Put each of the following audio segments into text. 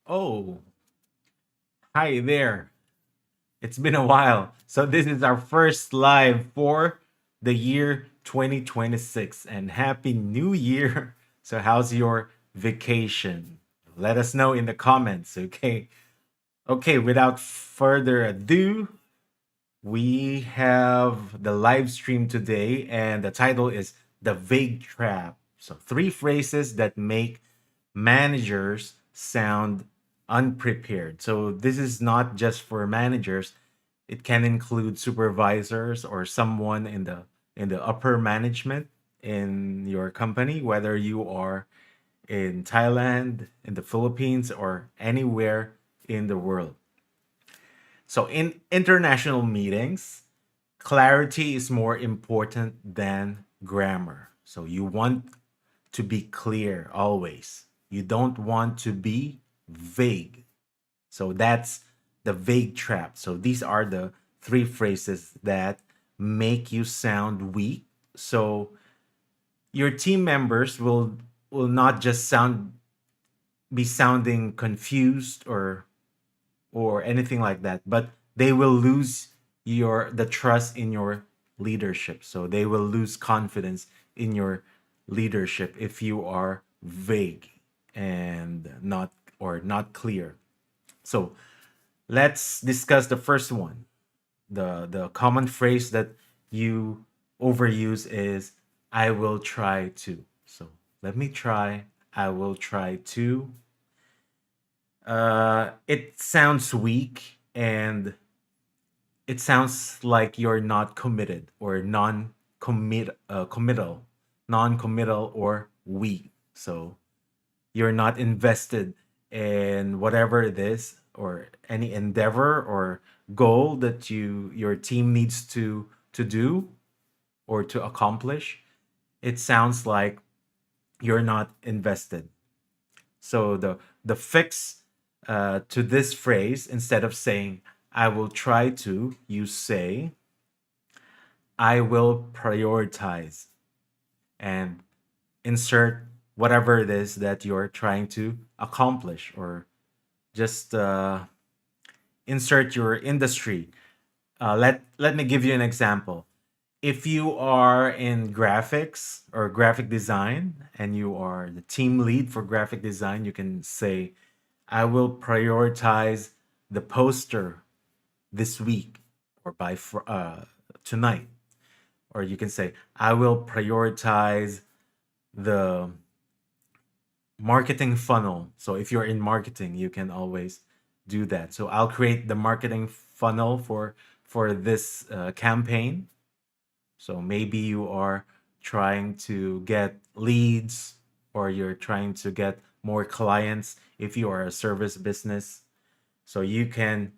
Oh, hi there. It's been a while. So, this is our first live for the year 2026. And Happy New Year. So, how's your vacation? Let us know in the comments, okay? Okay, without further ado, we have the live stream today, and the title is The Vague Trap. So, three phrases that make managers sound unprepared. So, this is not just for managers, it can include supervisors or someone in the upper management in your company, whether you are in Thailand, in the Philippines, or anywhere in the world. So, in international meetings, clarity is more important than grammar. So, you want to be clear always. You don't want to be vague. So, that's the vague trap. So, these are the three phrases that make you sound weak. So, your team members will not just sounding confused or anything like that, but they will lose your the trust in your leadership. So they will lose confidence in your leadership if you are vague and not clear. So let's discuss the first one. The common phrase that you overuse is I will try to. So let me try. I will try to. It sounds weak, and it sounds like you're not committed or committal, non-committal or weak. So you're not invested in whatever it is or any endeavor or goal that your team needs to do or to accomplish. It sounds like you're not invested. So the fix to this phrase, instead of saying I will try to, you say I will prioritize and insert whatever it is that you're trying to accomplish, or just insert your industry. Let me give you an example. If you are in graphics or graphic design and you are the team lead for graphic design, you can say, I will prioritize the poster this week or tonight. Or you can say, I will prioritize the marketing funnel. So if you're in marketing, you can always do that. So I'll create the marketing funnel for this campaign. So maybe you are trying to get leads or you're trying to get more clients if you are a service business. So you can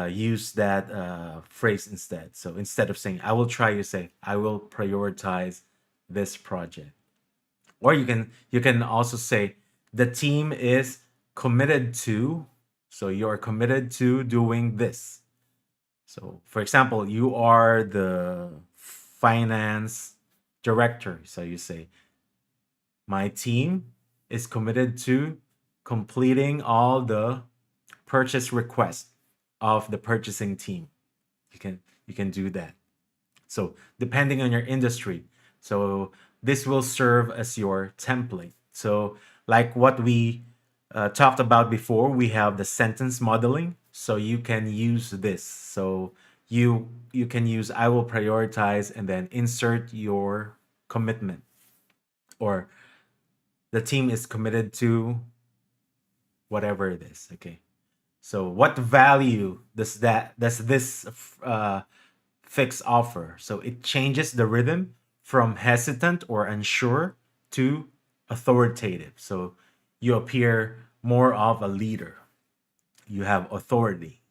use that phrase instead. So instead of saying, I will try, you say, I will prioritize this project. Or you can also say, the team is committed to, so you're committed to doing this. So, for example, you are the finance director. So you say, my team is committed to completing all the purchase requests of the purchasing team. You can do that. So, depending on your industry, so this will serve as your template. So, like what we talked about before, we have the sentence modeling. So you can use this. So you can use I will prioritize and then insert your commitment, or the team is committed to whatever it is. Okay. So what value does this uh, fix offer? So it changes the rhythm from hesitant or unsure to authoritative. So you appear more of a leader. You have authority.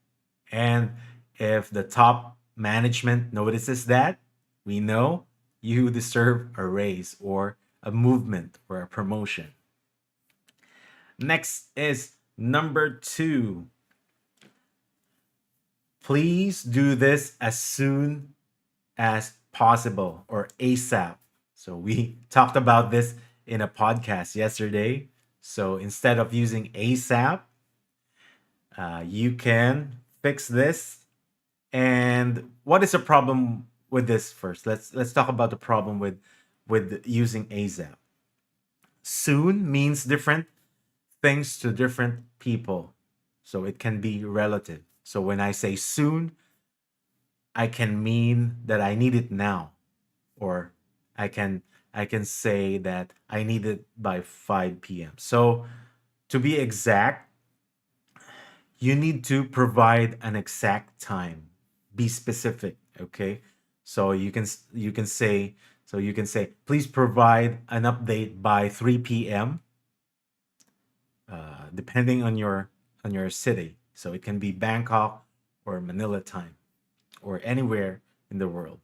And if the top management notices that, we know you deserve a raise or a movement or a promotion. Next is number two. Please do this as soon as possible or ASAP. So we talked about this in a podcast yesterday. So instead of using ASAP, You can fix this. And what is the problem with this first? Let's talk about the problem with using ASAP. Soon means different things to different people. So it can be relative. So when I say soon, I can mean that I need it now, or I can I can say that I need it by 5 p.m. So to be exact, you need to provide an exact time. Be specific, okay? So you can say please provide an update by 3 p.m. Depending on your city. So it can be Bangkok or Manila time or anywhere in the world.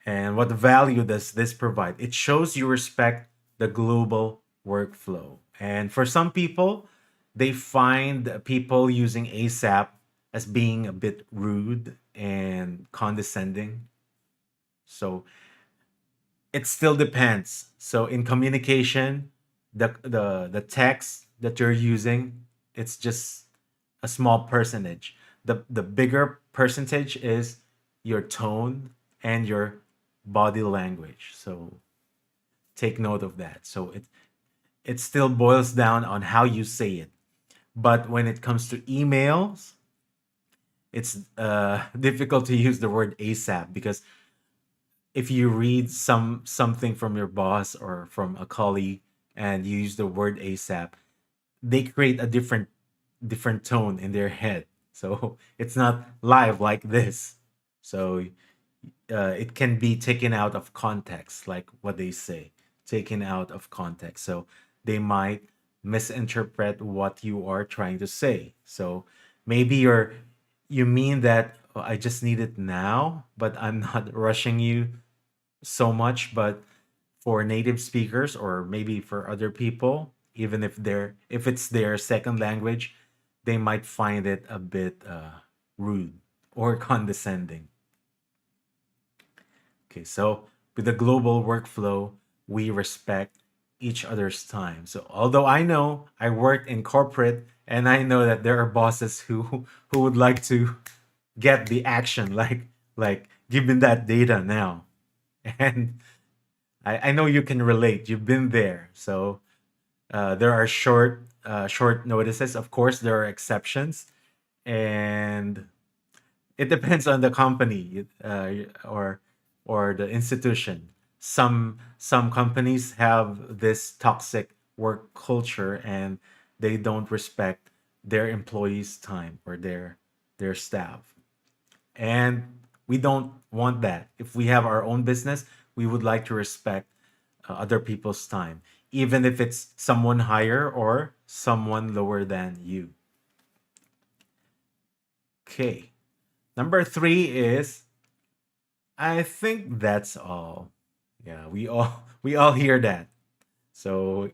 And what value does this provide? It shows you respect the global workflow. And for some people, they find people using ASAP as being a bit rude and condescending. So it still depends. So in communication, the text that you're using, it's just a small percentage. The bigger percentage is your tone and your body language. So take note of that. So it still boils down on how you say it. But when it comes to emails, it's difficult to use the word ASAP because if you read something from your boss or from a colleague and you use the word ASAP, they create a different tone in their head. So it's not live like this. So it can be taken out of context, like what they say, taken out of context. So they might misinterpret what you are trying to say. So maybe you mean that, "Oh, I just need it now, but I'm not rushing you so much." But for native speakers or maybe for other people, even if it's their second language, they might find it a bit rude or condescending. Okay, so with the global workflow, we respect each other's time. So although I know I work in corporate and I know that there are bosses who would like to get the action, like give me that data now. And I know you can relate. You've been there. So there are short notices. Of course, there are exceptions, and it depends on the company or the institution. Some companies have this toxic work culture and they don't respect their employees' time or their staff. And we don't want that. If we have our own business, we would like to respect other people's time, even if it's someone higher or someone lower than you. Okay. Number three is I think that's all. Yeah, we all hear that. So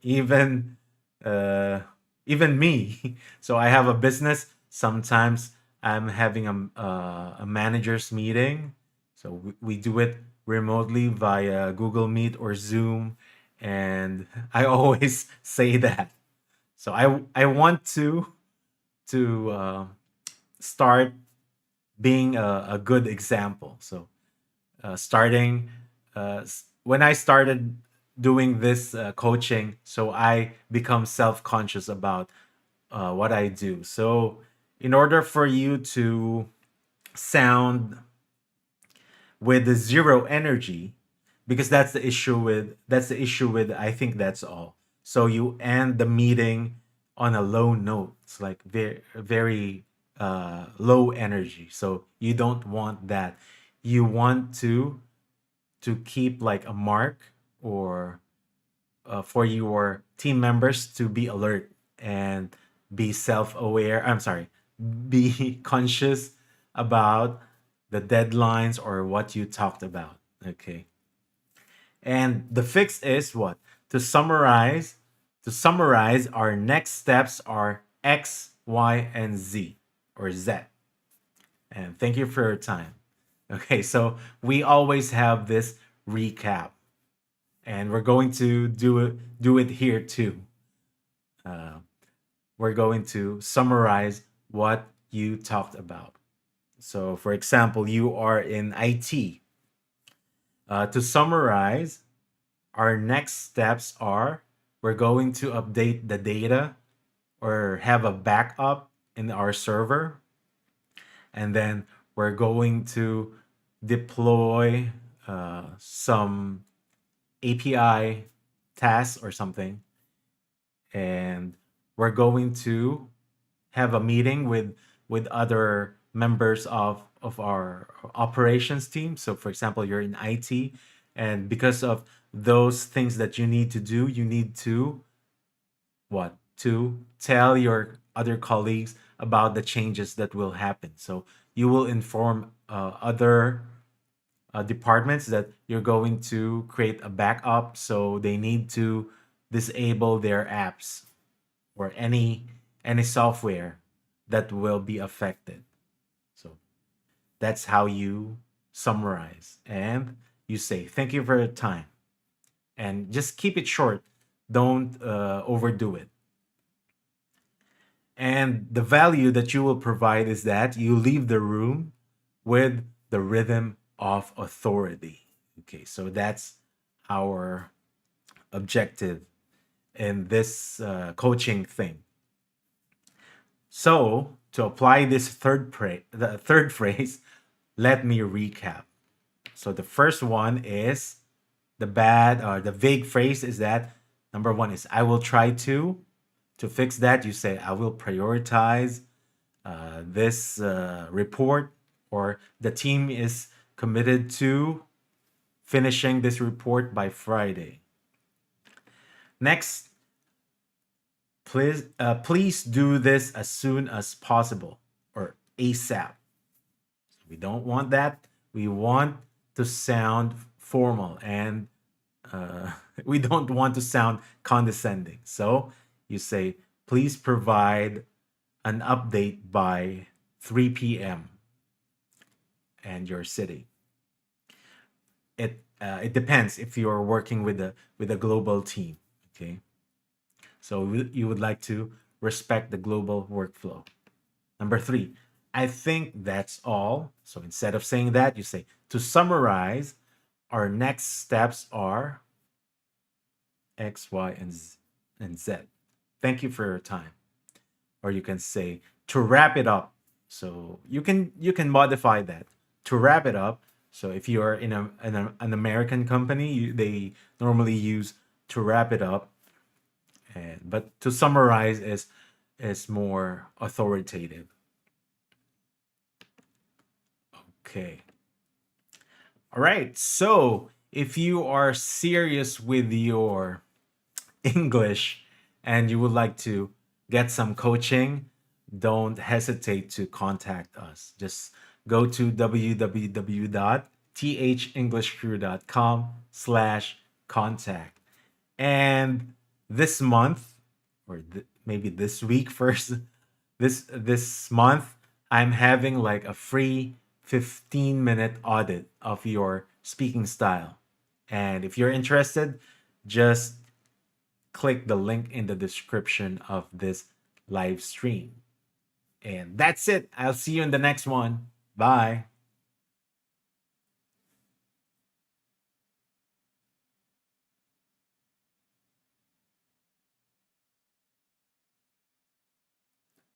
uh even me. So I have a business. Sometimes I'm having a managers meeting. So we do it remotely via Google Meet or Zoom, and I always say that. So I want to start being a good example. So starting when I started doing this coaching, so I become self-conscious about what I do. So in order for you to sound with the zero energy, because that's the issue with I think that's all. So you end the meeting on a low note. It's like very low energy. So you don't want that. You want to keep like a mark or for your team members to be alert and be self-aware. I'm sorry, be conscious about the deadlines or what you talked about. Okay. And the fix is what? To summarize, our next steps are X, Y, and Z or Z. And thank you for your time. Okay, so we always have this recap, and we're going to do it here too. we're going to summarize what you talked about. So, for example, you are in IT. To summarize, our next steps are we're going to update the data or have a backup in our server. And then we're going to deploy some API tasks or something. And we're going to have a meeting with other members of our operations team. So for example, you're in IT, and because of those things that you need to do, you need to what? To tell your other colleagues about the changes that will happen. So you will inform other departments that you're going to create a backup, so they need to disable their apps or any software that will be affected. So that's how you summarize, and you say thank you for your time, and just keep it short. Don't overdo it. And the value that you will provide is that you leave the room with the rhythm of authority. Okay, so that's our objective in this coaching thing. So to apply this the third phrase, let me recap. So the first one is the vague phrase is that number one is I will try to. To fix that, you say I will prioritize this report, or the team is committed to finishing this report by Friday. Next, please do this as soon as possible or ASAP. We don't want that. We want to sound formal, and uh, we don't want to sound condescending. So you say, please provide an update by 3 p.m. and your city. It depends if you're working with a global team. Okay, so you would like to respect the global workflow. Number three, I think that's all. So instead of saying that, you say to summarize, our next steps are X, Y, and Z. Thank you for your time. Or you can say to wrap it up. So you can modify that to wrap it up. So if you are in an American company, they normally use to wrap it up, and but to summarize is more authoritative. Okay. All right. So if you are serious with your English and you would like to get some coaching, don't hesitate to contact us. Just go to www.thenglishcrew.com/contact. And this month, or maybe this week first, this month, I'm having like a free 15-minute audit of your speaking style. And if you're interested, just click the link in the description of this live stream. And that's it. I'll see you in the next one. Bye.